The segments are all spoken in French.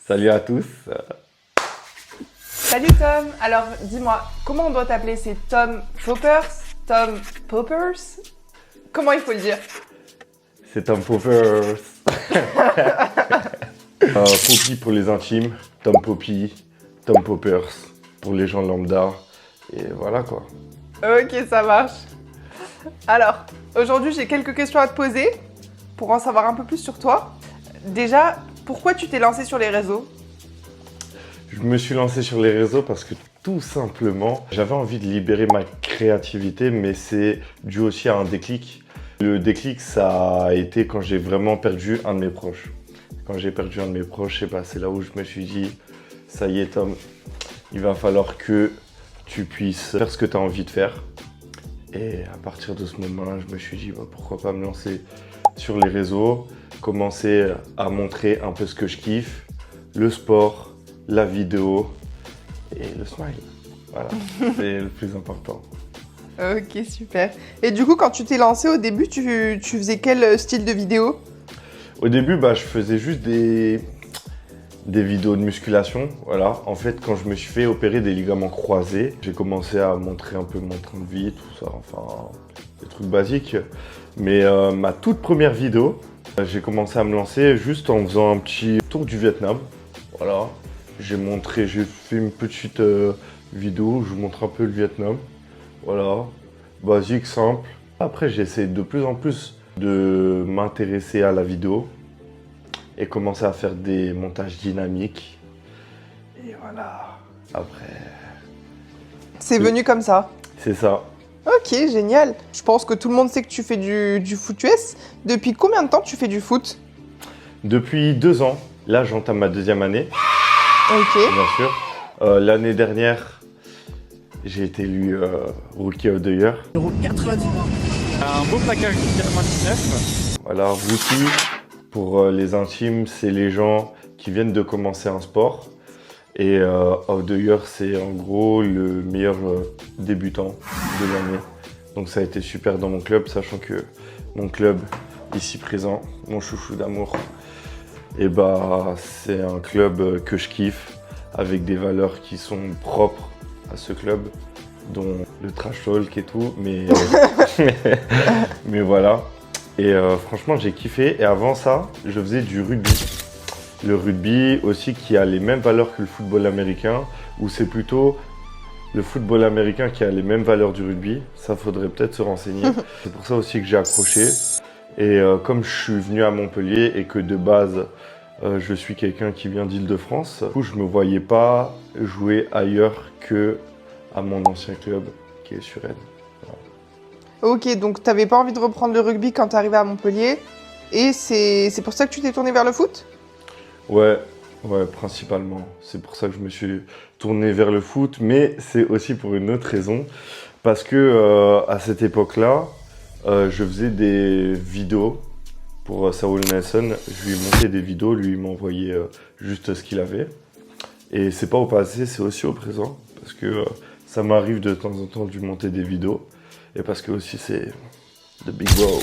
Salut à tous. Salut Tom, alors dis-moi, comment on doit t'appeler? C'est Tom Poppers? Tom Poppers? Comment il faut le dire? C'est Tom Poppers. Poppy pour les intimes, Tom Poppy, Tom Poppers pour les gens lambda. Et voilà quoi. Ok, ça marche. Alors, aujourd'hui j'ai quelques questions à te poser pour en savoir un peu plus sur toi. Déjà, pourquoi tu t'es lancé sur les réseaux? Je me suis lancé sur les réseaux parce que tout simplement, j'avais envie de libérer ma créativité, mais c'est dû aussi à un déclic. Le déclic, ça a été quand j'ai vraiment perdu un de mes proches. Quand j'ai perdu un de mes proches, c'est là où je me suis dit, ça y est Tom, il va falloir que tu puisses faire ce que tu as envie de faire. Et à partir de ce moment-là, je me suis dit, pourquoi pas me lancer sur les réseaux, commencer à montrer un peu ce que je kiffe, le sport, la vidéo et le smile. Voilà, c'est le plus important. Ok, super. Et du coup, quand tu t'es lancé au début, tu faisais quel style de vidéo? Au début, je faisais juste des vidéos de musculation. Voilà. En fait, quand je me suis fait opérer des ligaments croisés, j'ai commencé à montrer un peu mon train de vie, tout ça, enfin, des trucs basiques. Mais ma toute première vidéo, j'ai commencé à me lancer juste en faisant un petit tour du Vietnam. Voilà. J'ai fait une petite vidéo où je vous montre un peu le Vietnam. Voilà. Basique, simple. Après, j'ai essayé de plus en plus de m'intéresser à la vidéo et commencer à faire des montages dynamiques. Et voilà. Après... C'est venu comme ça? C'est ça. Ok, génial. Je pense que tout le monde sait que tu fais du foot US. Depuis combien de temps tu fais du foot? Depuis 2 ans. Là, j'entame ma 2e année. Ok. Bien sûr. L'année dernière, j'ai été élu Rookie of the Year. 99. Un beau plaquage de 99. Voilà, Rookie, pour les intimes, c'est les gens qui viennent de commencer un sport. Et of the Year, c'est en gros le meilleur débutant de l'année. Donc ça a été super dans mon club, sachant que mon club, ici présent, mon chouchou d'amour, et c'est un club que je kiffe, avec des valeurs qui sont propres à ce club, dont le trash talk et tout, mais voilà. Et franchement, j'ai kiffé. Et avant ça, je faisais du rugby. Le rugby aussi qui a les mêmes valeurs que le football américain, ou c'est plutôt le football américain qui a les mêmes valeurs du rugby. Ça, faudrait peut-être se renseigner. C'est pour ça aussi que j'ai accroché. Et comme je suis venu à Montpellier et que de base, je suis quelqu'un qui vient d'Île-de-France, du coup, je ne me voyais pas jouer ailleurs que à mon ancien club qui est Suresnes. Voilà. Ok, donc t'avais pas envie de reprendre le rugby quand t'es arrivé à Montpellier. Et c'est pour ça que tu t'es tourné vers le foot? Ouais, principalement. C'est pour ça que je me suis tourné vers le foot, mais c'est aussi pour une autre raison. Parce que à cette époque-là, je faisais des vidéos pour Saul Nelson. Je lui montais des vidéos, lui il m'envoyait juste ce qu'il avait. Et c'est pas au passé, c'est aussi au présent. Parce que ça m'arrive de temps en temps de lui monter des vidéos. Et parce que aussi c'est the big bro.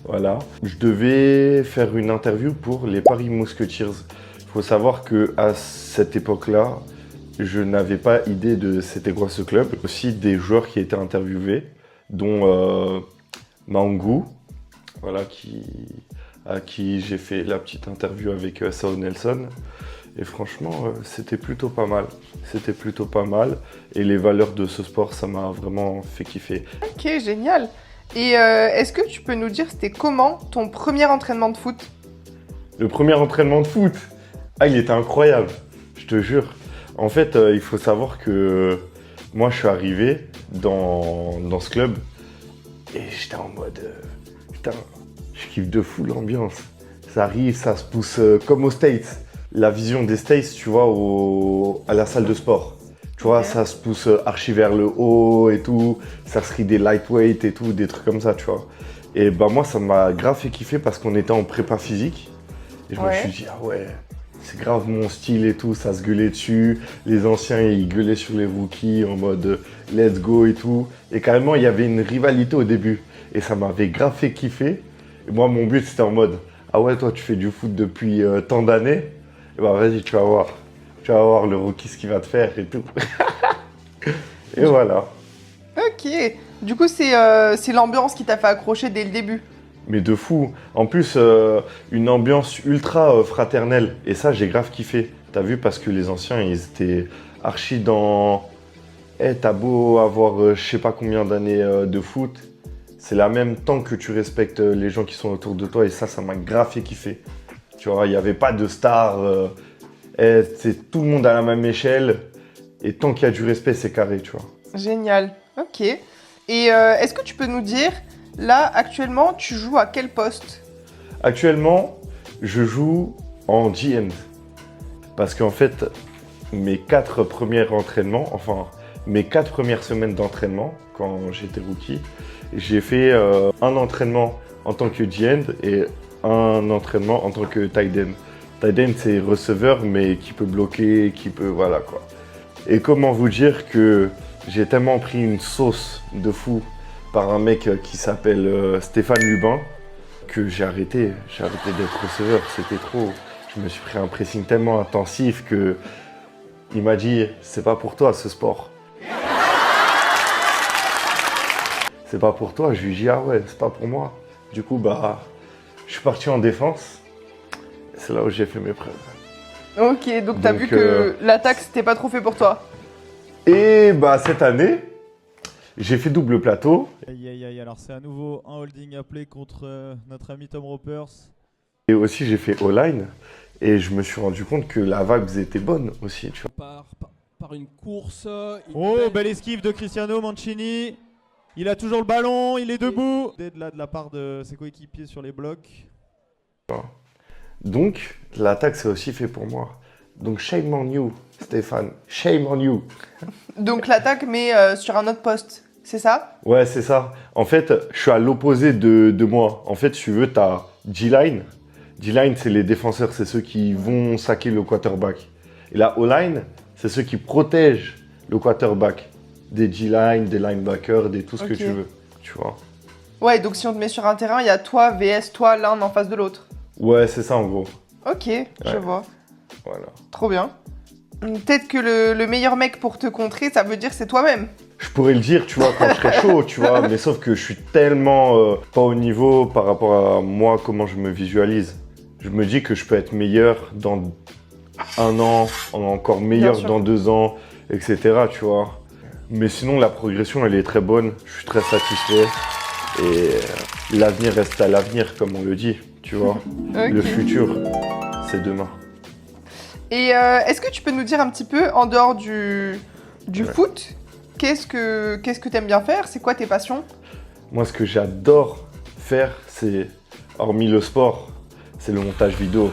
Voilà. Je devais faire une interview pour les Paris Musketeers. Il faut savoir qu'à cette époque-là, je n'avais pas idée de c'était quoi ce club. Aussi des joueurs qui étaient interviewés, dont Maungu, voilà, à qui j'ai fait la petite interview avec Saul Nelson. Et franchement, c'était plutôt pas mal. C'était plutôt pas mal. Et les valeurs de ce sport, ça m'a vraiment fait kiffer. Ok, génial. Et est-ce que tu peux nous dire c'était comment ton premier entraînement de foot? Le premier entraînement de foot, il était incroyable, je te jure. En fait, il faut savoir que moi, je suis arrivé dans ce club et j'étais en mode, putain, je kiffe de fou l'ambiance. Ça arrive, ça se pousse comme aux States. La vision des States, tu vois, à la salle de sport. Tu vois, ça se pousse archi vers le haut et tout. Ça se rit des lightweight et tout, des trucs comme ça, tu vois. Et moi, ça m'a grave fait kiffer parce qu'on était en prépa physique. Et je me suis dit, ah ouais, c'est grave mon style et tout. Ça se gueulait dessus. Les anciens, ils gueulaient sur les rookies en mode let's go et tout. Et carrément, il y avait une rivalité au début. Et ça m'avait grave fait kiffer. Et moi, mon but, c'était en mode, ah ouais, toi, tu fais du foot depuis tant d'années. Et bah vas-y, tu vas voir. Tu vas voir le rookie ce qu'il va te faire et tout. Et voilà. Ok. Du coup, c'est l'ambiance qui t'a fait accrocher dès le début. Mais de fou. En plus, une ambiance ultra fraternelle. Et ça, j'ai grave kiffé. T'as vu, parce que les anciens, ils étaient archi dans... Eh, t'as beau avoir je sais pas combien d'années de foot. C'est la même tant que tu respectes les gens qui sont autour de toi. Et ça m'a grave fait kiffer. Tu vois, il n'y avait pas de stars. C'est tout le monde à la même échelle. Et tant qu'il y a du respect, c'est carré, tu vois. Génial. Ok. Et est-ce que tu peux nous dire, là, actuellement, tu joues à quel poste? Actuellement, je joue en G-end. Parce qu'en fait, mes 4 premiers entraînements, enfin, mes 4 premières semaines d'entraînement, quand j'étais rookie, j'ai fait un entraînement en tant que G-end et un entraînement en tant que tight end. Tight end, c'est receveur, mais qui peut bloquer, qui peut... Voilà, quoi. Et comment vous dire que j'ai tellement pris une sauce de fou par un mec qui s'appelle Stéphane Lubin que j'ai arrêté d'être receveur, c'était trop. Je me suis pris un pressing tellement intensif que il m'a dit c'est pas pour toi ce sport. C'est pas pour toi, je lui dis ah ouais, c'est pas pour moi. Du coup bah je suis parti en défense. C'est là où j'ai fait mes preuves. Ok, donc t'as vu que l'attaque c'était pas trop fait pour toi. Et bah cette année, j'ai fait double plateau. Aïe aïe aïe, alors c'est à nouveau un holding appelé contre notre ami Tom Ropers. Et aussi j'ai fait O-line. Et je me suis rendu compte que la vague était bonne aussi, tu vois. Par une course. Oh, belle esquive de Cristiano Mancini. Il a toujours le ballon, il est debout. D'aide là de la part de ses coéquipiers sur les blocs. Donc, l'attaque, c'est aussi fait pour moi. Donc, shame on you, Stéphane. Shame on you. Donc l'attaque, mais sur un autre poste, c'est ça? Ouais, c'est ça. En fait, je suis à l'opposé de moi. En fait, si tu veux, t'as G-line. G-line, c'est les défenseurs, c'est ceux qui vont saquer le quarterback. Et la O-line, c'est ceux qui protègent le quarterback. Des G-line, des linebackers, des tout ce que tu veux. Tu vois. Ouais, donc si on te met sur un terrain, il y a toi, VS, toi, l'un en face de l'autre. Ouais, c'est ça en gros. Ok, je vois. Voilà. Trop bien. Peut-être que le meilleur mec pour te contrer, ça veut dire c'est toi-même. Je pourrais le dire, tu vois, quand je serais chaud, tu vois, mais sauf que je suis tellement pas au niveau par rapport à moi, comment je me visualise. Je me dis que je peux être meilleur dans 1 an, encore meilleur dans 2 ans, etc., tu vois. Mais sinon, la progression, elle est très bonne, je suis très satisfait. Et l'avenir reste à l'avenir, comme on le dit, tu vois. Okay. Le futur, c'est demain. Et est-ce que tu peux nous dire un petit peu, en dehors du foot, qu'est-ce que tu aimes bien faire? C'est quoi tes passions? Moi, ce que j'adore faire, c'est, hormis le sport, c'est le montage vidéo.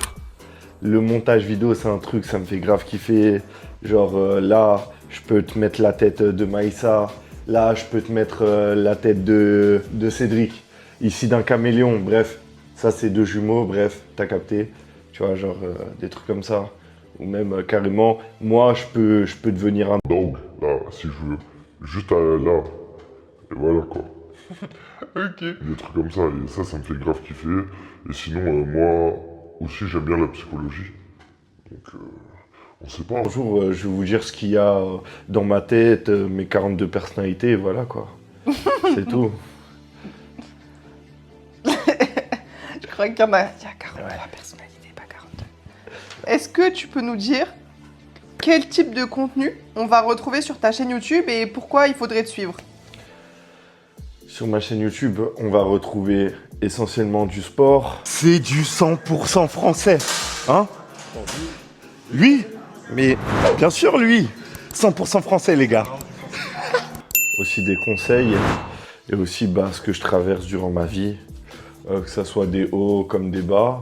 Le montage vidéo, c'est un truc, ça me fait grave kiffer. Genre là, je peux te mettre la tête de Maïssa. Là, je peux te mettre la tête de Cédric. Ici, d'un caméléon. Bref, ça, c'est 2 jumeaux. Bref, t'as capté. Tu vois, genre des trucs comme ça. Ou même carrément, moi, je peux devenir un... Donc, là, si je veux, juste là. Et voilà, quoi. Ok. Des trucs comme ça, et ça me fait grave kiffer. Et sinon, moi aussi, j'aime bien la psychologie. Donc, on sait pas. Un jour, je vais vous dire ce qu'il y a dans ma tête, mes 42 personnalités, et voilà, quoi. C'est tout. Je crois qu'il y en a 43 personnalités, pas 42. Est-ce que tu peux nous dire quel type de contenu on va retrouver sur ta chaîne YouTube et pourquoi il faudrait te suivre? Sur ma chaîne YouTube, on va retrouver essentiellement du sport. C'est du 100% français, hein? Lui? Mais bien sûr, lui! 100% français, les gars. Aussi des conseils et aussi ce que je traverse durant ma vie, que ce soit des hauts comme des bas,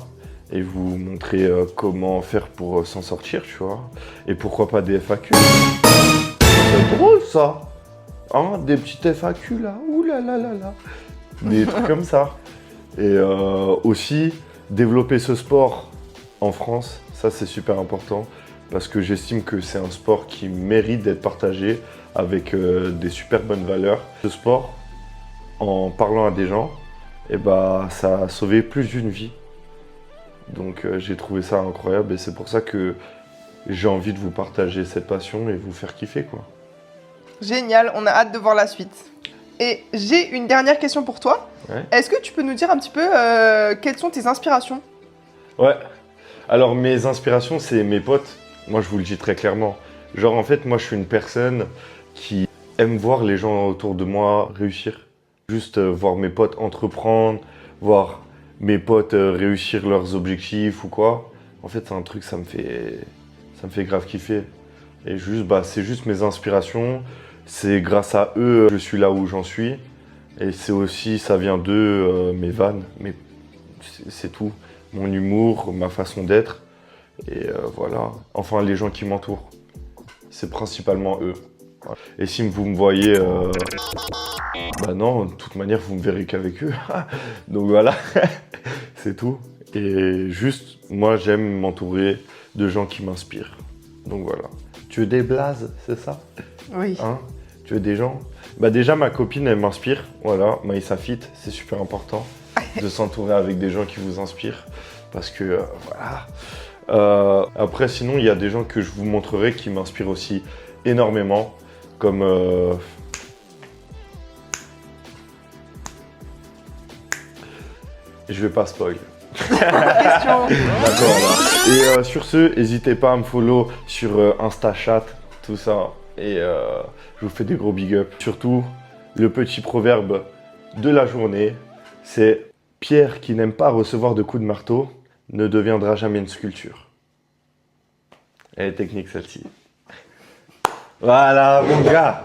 et vous montrer comment faire pour s'en sortir, tu vois. Et pourquoi pas des FAQ. C'est drôle, ça! Hein, des petites FAQ là, ouh là là là là. Des trucs comme ça. Et aussi, développer ce sport en France, ça c'est super important. Parce que j'estime que c'est un sport qui mérite d'être partagé avec des super bonnes valeurs. Ce sport, en parlant à des gens, ça a sauvé plus d'une vie. Donc j'ai trouvé ça incroyable et c'est pour ça que j'ai envie de vous partager cette passion et vous faire kiffer, quoi. Génial, on a hâte de voir la suite. Et j'ai une dernière question pour toi. Ouais. Est-ce que tu peux nous dire un petit peu quelles sont tes inspirations? Ouais. Alors mes inspirations, c'est mes potes. Moi, je vous le dis très clairement. Genre, en fait, moi, je suis une personne qui aime voir les gens autour de moi réussir. Juste voir mes potes entreprendre, voir mes potes réussir leurs objectifs ou quoi. En fait, c'est un truc, ça me fait grave kiffer. Et juste, bah, c'est juste mes inspirations. C'est grâce à eux, je suis là où j'en suis. Et c'est aussi, ça vient d'eux, mes vannes. Mais c'est tout. Mon humour, ma façon d'être. Et voilà. Enfin, les gens qui m'entourent. C'est principalement eux. Voilà. Et si vous me voyez, bah non, de toute manière, vous me verrez qu'avec eux. Donc voilà, c'est tout. Et juste, moi, j'aime m'entourer de gens qui m'inspirent. Donc voilà. Tu veux des blazes, c'est ça? Oui. Hein? Tu veux des gens? Bah déjà, ma copine, elle m'inspire. Voilà, Maïssa Fit, c'est super important de s'entourer avec des gens qui vous inspirent. Parce que, voilà. Après, sinon, il y a des gens que je vous montrerai qui m'inspirent aussi énormément. Comme... Je vais pas spoil. Question. D'accord. Là. Et sur ce, n'hésitez pas à me follow sur InstaChat, tout ça. Et je vous fais des gros big up. Surtout, le petit proverbe de la journée, c'est « Pierre qui n'aime pas recevoir de coups de marteau ne deviendra jamais une sculpture ». Elle est technique celle-ci. Voilà, mon gars.